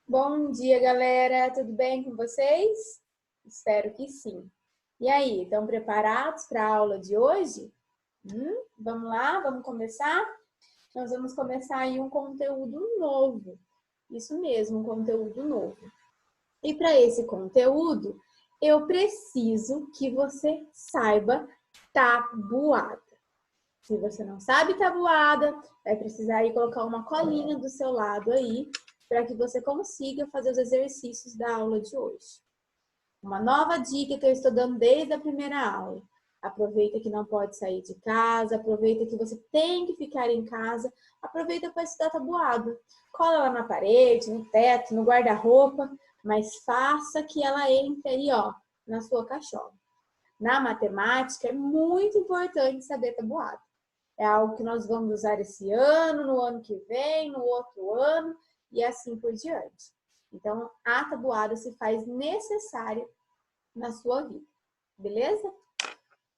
Bom dia, galera! Tudo bem com vocês? Espero que sim. E aí, estão preparados para a aula de hoje? Vamos lá, vamos começar? Nós vamos começar aí um conteúdo novo. Isso mesmo, um conteúdo novo. E para esse conteúdo, eu preciso que você saiba tabuada. Se você não sabe tabuada, vai precisar aí colocar uma colinha do seu lado aí, para que você consiga fazer os exercícios da aula de hoje. Uma nova dica que eu estou dando desde a primeira aula. Aproveita que não pode sair de casa, aproveita que você tem que ficar em casa, aproveita para estudar tabuada. Cola lá na parede, no teto, no guarda-roupa, mas faça que ela entre aí, ó, na sua cachola. Na matemática, é muito importante saber tabuada. É algo que nós vamos usar esse ano, no ano que vem, no outro ano e assim por diante. Então, a tabuada se faz necessária na sua vida, beleza?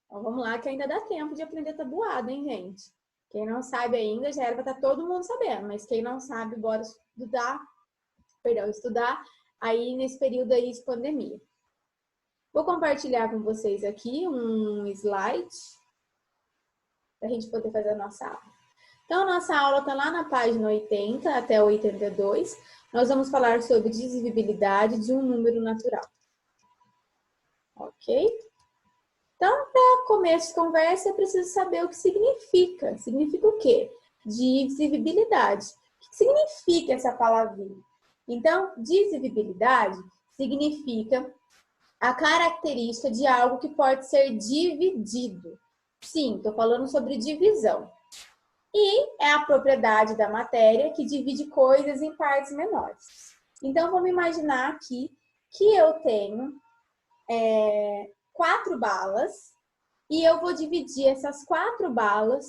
Então, vamos lá que ainda dá tempo de aprender tabuada, hein, gente? Quem não sabe ainda, já era para estar todo mundo sabendo, mas quem não sabe, bora estudar aí nesse período aí de pandemia. Vou compartilhar com vocês aqui um slide para a gente poder fazer a nossa aula. Então, a nossa aula está lá na página 80 até 82. Nós vamos falar sobre divisibilidade de um número natural. Ok? Então, para começo de conversa, eu preciso saber o que significa. Significa o quê? Divisibilidade. O que significa essa palavrinha? Então, divisibilidade significa a característica de algo que pode ser dividido. Sim, estou falando sobre divisão. E é a propriedade da matéria que divide coisas em partes menores. Então, vamos imaginar aqui que eu tenho 4 balas e eu vou dividir essas 4 balas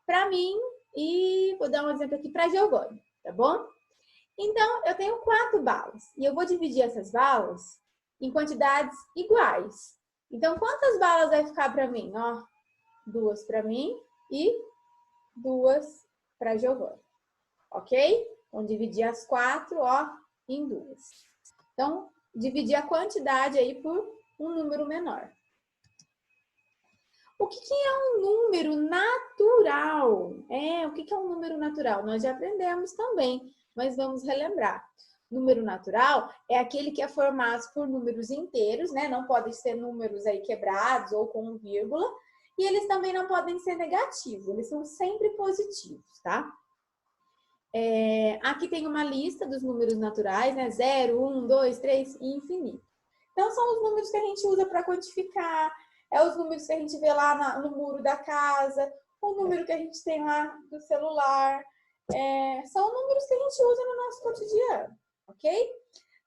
para mim e vou dar um exemplo aqui para a Giovana, tá bom? Então, eu tenho 4 balas e eu vou dividir essas balas em quantidades iguais. Então, quantas balas vai ficar para mim? Ó, 2 para mim e 2 para Giovana, ok? Então, dividir as 4, ó, em 2. Então, dividir a quantidade aí por um número menor. O que é um número natural? O que é um número natural? Nós já aprendemos também, mas vamos relembrar. Número natural é aquele que é formado por números inteiros, né? Não podem ser números aí quebrados ou com vírgula. E eles também não podem ser negativos, eles são sempre positivos, tá? Aqui tem uma lista dos números naturais, né? 0, 1, 2, 3 e infinito. Então, são os números que a gente usa para quantificar, os números que a gente vê lá no muro da casa, o número que a gente tem lá do celular. São números que a gente usa no nosso cotidiano, ok?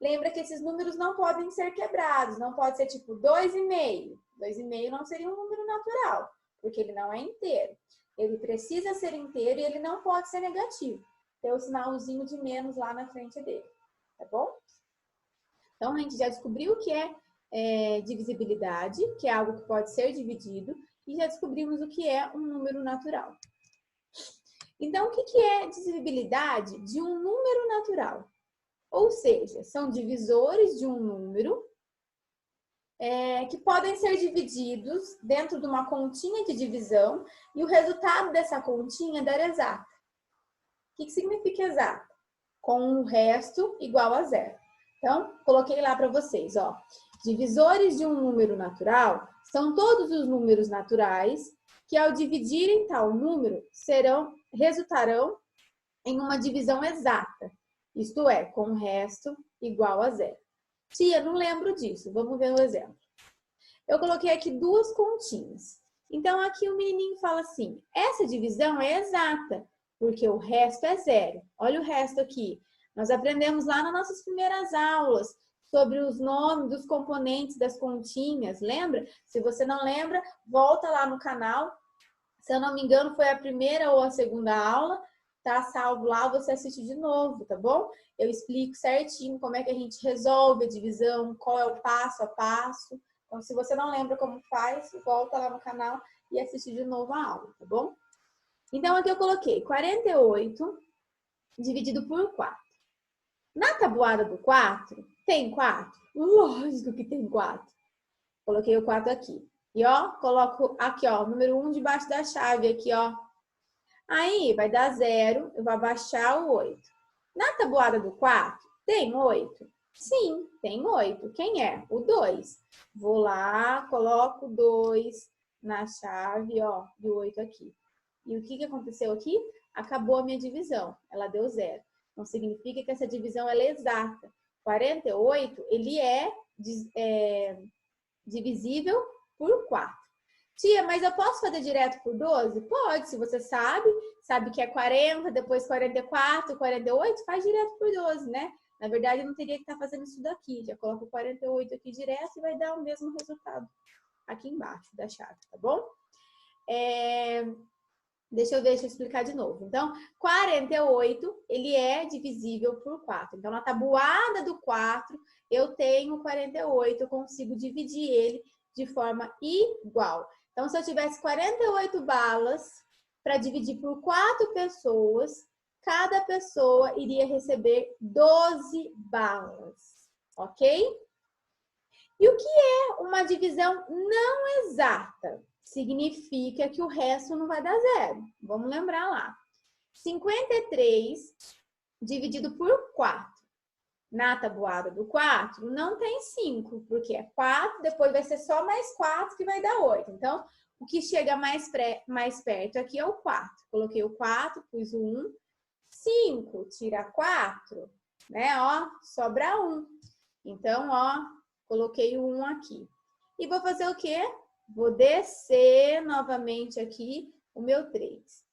Lembra que esses números não podem ser quebrados, não pode ser tipo 2,5. 2,5 não seria um número natural, porque ele não é inteiro. Ele precisa ser inteiro e ele não pode ser negativo. Tem o sinalzinho de menos lá na frente dele, tá bom? Então, a gente já descobriu o que é divisibilidade, que é algo que pode ser dividido, e já descobrimos o que é um número natural. Então, o que é divisibilidade de um número natural? Ou seja, são divisores de um número que podem ser divididos dentro de uma continha de divisão e o resultado dessa continha dar exato. O que significa exato? Com o resto igual a zero. Então, coloquei lá para vocês, ó. Divisores de um número natural são todos os números naturais que, ao dividirem tal número, resultarão em uma divisão exata. Isto é, com o resto igual a zero. Tia, não lembro disso. Vamos ver um exemplo. Eu coloquei aqui 2 continhas. Então, aqui o menininho fala assim, essa divisão é exata, porque o resto é zero. Olha o resto aqui. Nós aprendemos lá nas nossas primeiras aulas sobre os nomes dos componentes das continhas, lembra? Se você não lembra, volta lá no canal. Se eu não me engano, foi a primeira ou a segunda aula. Tá salvo lá, você assiste de novo, tá bom? Eu explico certinho como é que a gente resolve a divisão, qual é o passo a passo. Então, se você não lembra como faz, volta lá no canal e assiste de novo a aula, tá bom? Então, aqui eu coloquei 48 dividido por 4. Na tabuada do 4, tem 4? Lógico que tem 4. Coloquei o 4 aqui. E, ó, coloco aqui, ó, o número 1 debaixo da chave aqui, ó. Aí, vai dar 0, eu vou abaixar o 8. Na tabuada do 4, tem 8? Sim, tem 8. Quem é? O 2. Vou lá, coloco o 2 na chave, ó, do 8 aqui. E o que aconteceu aqui? Acabou a minha divisão, ela deu 0. Não significa que essa divisão ela é exata. 48, ele é divisível por 4. Tia, mas eu posso fazer direto por 12? Pode, se você sabe que é 40, depois 44, 48, faz direto por 12, né? Na verdade, eu não teria que estar fazendo isso daqui. Já coloco 48 aqui direto e vai dar o mesmo resultado aqui embaixo da chave, tá bom? Deixa eu explicar de novo. Então, 48, ele é divisível por 4. Então, na tabuada do 4, eu tenho 48, eu consigo dividir ele de forma igual. Então, se eu tivesse 48 balas para dividir por 4 pessoas, cada pessoa iria receber 12 balas, ok? E o que é uma divisão não exata? Significa que o resto não vai dar 0. Vamos lembrar lá. 53 dividido por 4. Na tabuada do 4, não tem 5, porque é 4, depois vai ser só mais 4 que vai dar 8. Então, o que chega mais perto aqui é o 4. Coloquei o 4, pus o 1. 5 tira 4, né? Ó, sobra 1. Então, ó, coloquei o 1 aqui. E vou fazer o quê? Vou descer novamente aqui o meu 3.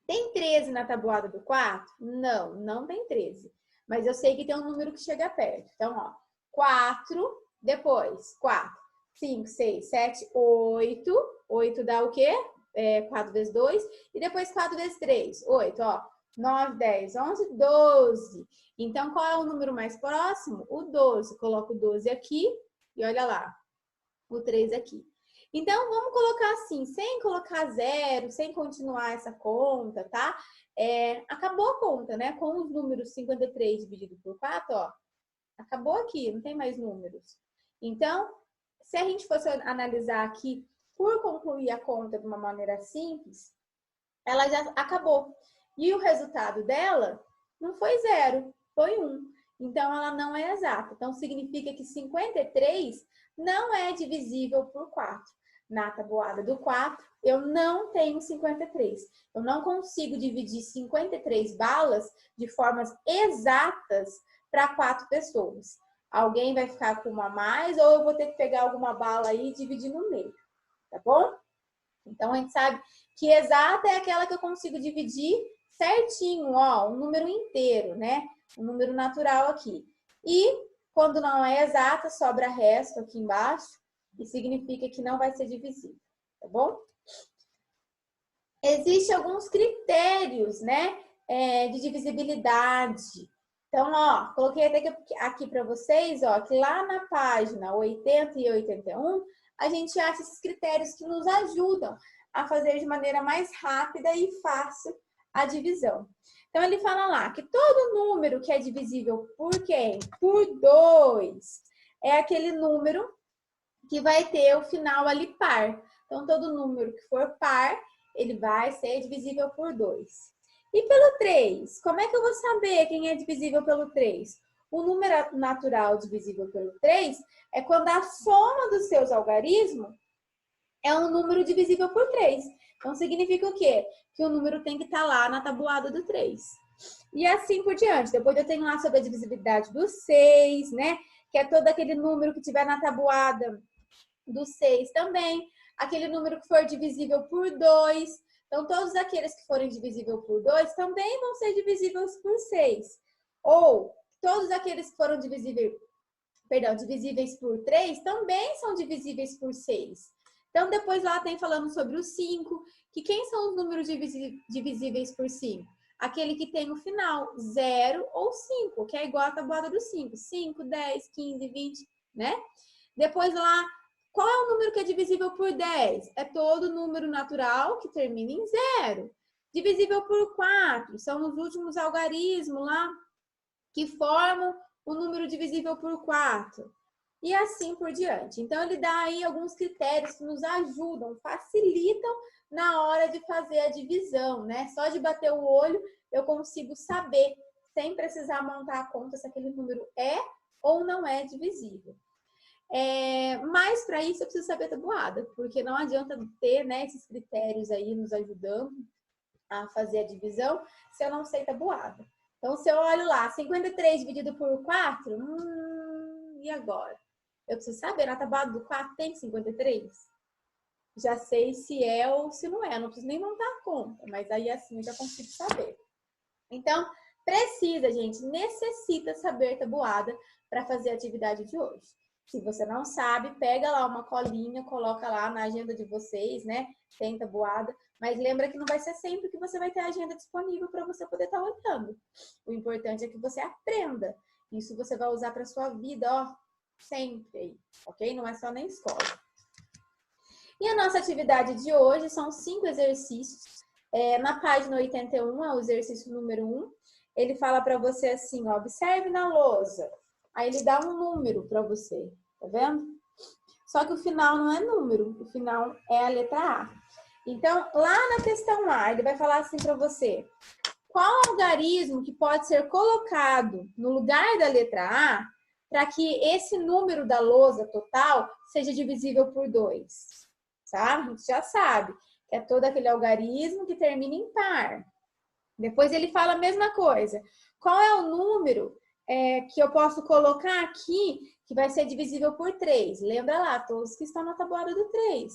Tem 13 na tabuada do 4? Não, não tem 13. Mas eu sei que tem um número que chega perto. Então, ó, 4, depois 4, 5, 6, 7, 8. 8 dá o quê? 4 vezes 2. E depois 4 vezes 3, 8, ó. 9, 10, 11, 12. Então, qual é o número mais próximo? O 12. Coloco o 12 aqui e olha lá, o 3 aqui. Então, vamos colocar assim, sem colocar 0, sem continuar essa conta, tá? Acabou a conta, né? Com os números 53 dividido por 4, ó. Acabou aqui, não tem mais números. Então, se a gente fosse analisar aqui, por concluir a conta de uma maneira simples, ela já acabou. E o resultado dela não foi 0, foi 1. Então, ela não é exata. Então, significa que 53 não é divisível por 4. Na tabuada do 4, eu não tenho 53. Eu não consigo dividir 53 balas de formas exatas para 4 pessoas. Alguém vai ficar com uma a mais ou eu vou ter que pegar alguma bala aí e dividir no meio. Tá bom? Então, a gente sabe que exata é aquela que eu consigo dividir certinho, ó, um número inteiro, né? Um número natural aqui. E quando não é exata, sobra resto aqui embaixo e significa que não vai ser divisível, tá bom? Existem alguns critérios, né, de divisibilidade. Então, ó, coloquei até aqui para vocês, ó, que lá na página 80 e 81, a gente acha esses critérios que nos ajudam a fazer de maneira mais rápida e fácil a divisão. Então, ele fala lá que todo número que é divisível por quem? Por 2 é aquele número que vai ter o final ali par. Então, todo número que for par, ele vai ser divisível por 2. E pelo 3? Como é que eu vou saber quem é divisível pelo 3? O número natural divisível pelo 3 é quando a soma dos seus algarismos é um número divisível por 3. Então, significa o quê? Que o número tem que estar lá na tabuada do 3. E assim por diante. Depois eu tenho lá sobre a divisibilidade do 6, né? Que é todo aquele número que tiver na tabuada do 6 também. Aquele número que for divisível por 2. Então, todos aqueles que forem divisíveis por 2 também vão ser divisíveis por 6. Ou, todos aqueles que foram divisíveis por 3 também são divisíveis por 6. Então, depois lá tem falando sobre o 5, que quem são os números divisíveis por 5? Aquele que tem o final 0 ou 5, que é igual à tabuada do 5. 5, 10, 15, 20, né? Depois lá, qual é o número que é divisível por 10? É todo número natural que termina em 0. Divisível por 4, são os últimos algarismos lá, que formam o número divisível por 4. E assim por diante. Então, ele dá aí alguns critérios que nos ajudam, facilitam na hora de fazer a divisão, né? Só de bater o olho, eu consigo saber, sem precisar montar a conta, se aquele número é ou não é divisível. Mas, para isso, eu preciso saber tabuada, porque não adianta ter, né, esses critérios aí nos ajudando a fazer a divisão se eu não sei tabuada. Então, se eu olho lá, 53 dividido por 4, e agora? Eu preciso saber, na tabuada do 4 tem 53? Já sei se é ou se não é, eu não preciso nem montar a conta, mas aí assim eu já consigo saber. Então, precisa, gente, necessita saber tabuada para fazer a atividade de hoje. Se você não sabe, pega lá uma colinha, coloca lá na agenda de vocês, né? Tem tabuada, mas lembra que não vai ser sempre que você vai ter a agenda disponível para você poder estar olhando. O importante é que você aprenda. Isso você vai usar para sua vida, ó, sempre, ok? Não é só na escola. E a nossa atividade de hoje são 5 exercícios. Na página 81, é o exercício número 1. Ele fala para você assim, ó, observe na lousa. Aí ele dá um número para você, tá vendo? Só que o final não é número, o final é a letra A. Então, lá na questão A, ele vai falar assim para você: qual algarismo que pode ser colocado no lugar da letra A para que esse número da lousa total seja divisível por 2? Tá? A gente já sabe que é todo aquele algarismo que termina em par. Depois ele fala a mesma coisa. Qual é o número que eu posso colocar aqui que vai ser divisível por 3? Lembra lá, todos que estão na tabuada do 3.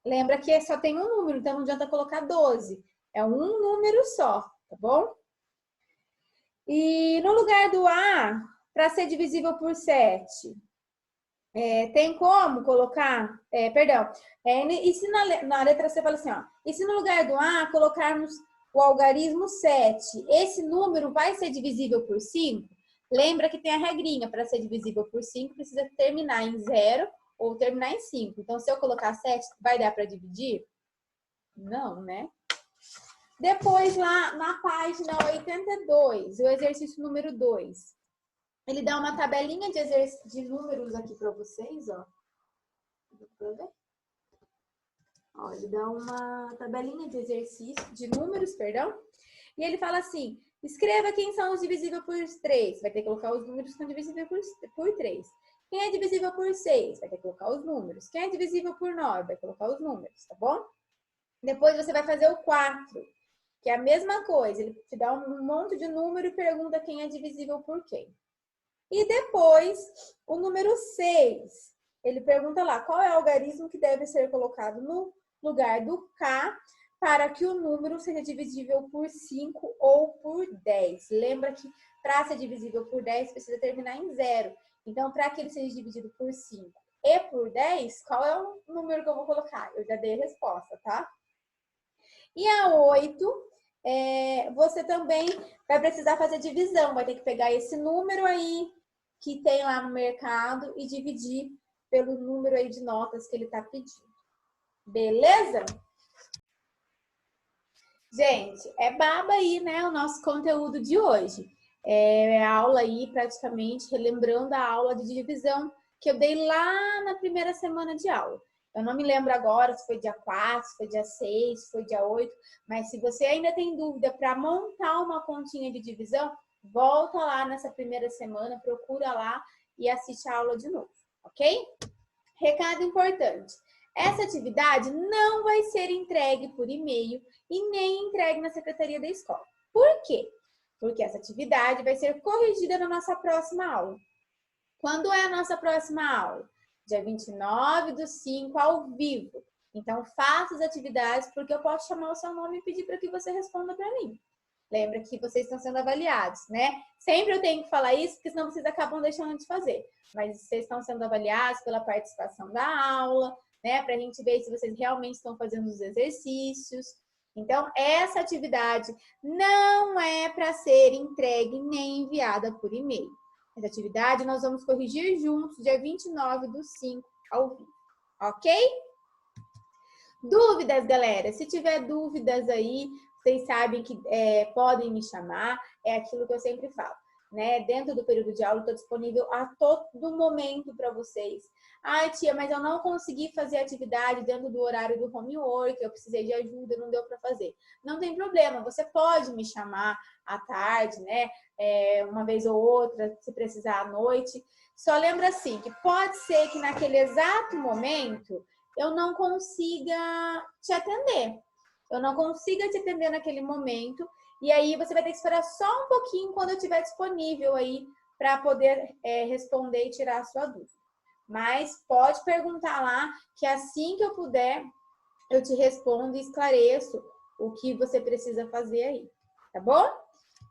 Lembra que só tem um número, então não adianta colocar 12. É um número só, tá bom? E no lugar do A, para ser divisível por 7, tem como colocar, e se na letra C fala assim, ó, e se no lugar do A colocarmos o algarismo 7, esse número vai ser divisível por 5? Lembra que tem a regrinha, para ser divisível por 5 precisa terminar em 0 ou terminar em 5. Então, se eu colocar 7, vai dar para dividir? Não, né? Depois, lá na página 82, o exercício número 2. Ele dá uma tabelinha de números aqui para vocês, ó. Ó, ele dá uma tabelinha de exercício, de números, perdão. E ele fala assim, escreva quem são os divisíveis por 3. Vai ter que colocar os números que são divisíveis por 3. Quem é divisível por 6? Vai ter que colocar os números. Quem é divisível por 9? Vai colocar os números, tá bom? Depois você vai fazer o 4, que é a mesma coisa. Ele te dá um monte de número e pergunta quem é divisível por quem. E depois, o número 6, ele pergunta lá, qual é o algarismo que deve ser colocado no lugar do K para que o número seja divisível por 5 ou por 10. Lembra que para ser divisível por 10 precisa terminar em 0. Então, para que ele seja dividido por 5 e por 10, qual é o número que eu vou colocar? Eu já dei a resposta, tá? E a 8, você também vai precisar fazer divisão. Vai ter que pegar esse número aí que tem lá no mercado e dividir pelo número aí de notas que ele está pedindo. Beleza? Gente, é baba aí, né, o nosso conteúdo de hoje. É aula aí, praticamente, relembrando a aula de divisão que eu dei lá na primeira semana de aula. Eu não me lembro agora se foi dia 4, se foi dia 6, se foi dia 8, mas se você ainda tem dúvida para montar uma continha de divisão, volta lá nessa primeira semana, procura lá e assiste a aula de novo, ok? Recado importante. Essa atividade não vai ser entregue por e-mail e nem entregue na secretaria da escola. Por quê? Porque essa atividade vai ser corrigida na nossa próxima aula. Quando é a nossa próxima aula? Dia 29/5, ao vivo. Então, faça as atividades, porque eu posso chamar o seu nome e pedir para que você responda para mim. Lembra que vocês estão sendo avaliados, né? Sempre eu tenho que falar isso, porque senão vocês acabam deixando de fazer. Mas vocês estão sendo avaliados pela participação da aula, né? Para a gente ver se vocês realmente estão fazendo os exercícios. Então, essa atividade não é para ser entregue nem enviada por e-mail. Essa atividade nós vamos corrigir juntos, dia 29/5, ao vivo. Ok? Dúvidas, galera? Se tiver dúvidas aí, vocês sabem que podem me chamar. É aquilo que eu sempre falo. né, dentro do período de aula, estou disponível a todo momento para vocês. Ai, tia, mas eu não consegui fazer atividade dentro do horário do homework, eu precisei de ajuda, não deu para fazer. Não tem problema, você pode me chamar à tarde, né, uma vez ou outra, se precisar à noite. Só lembra assim, que pode ser que naquele exato momento eu não consiga te atender. Eu não consiga te atender naquele momento, e aí você vai ter que esperar só um pouquinho quando eu estiver disponível aí para poder responder e tirar a sua dúvida. Mas pode perguntar lá, que assim que eu puder, eu te respondo e esclareço o que você precisa fazer aí, tá bom?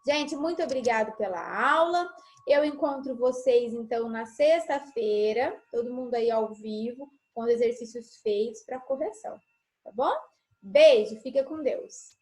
Gente, muito obrigada pela aula. Eu encontro vocês, então, na sexta-feira, todo mundo aí ao vivo, com os exercícios feitos para correção, tá bom? Beijo, fica com Deus.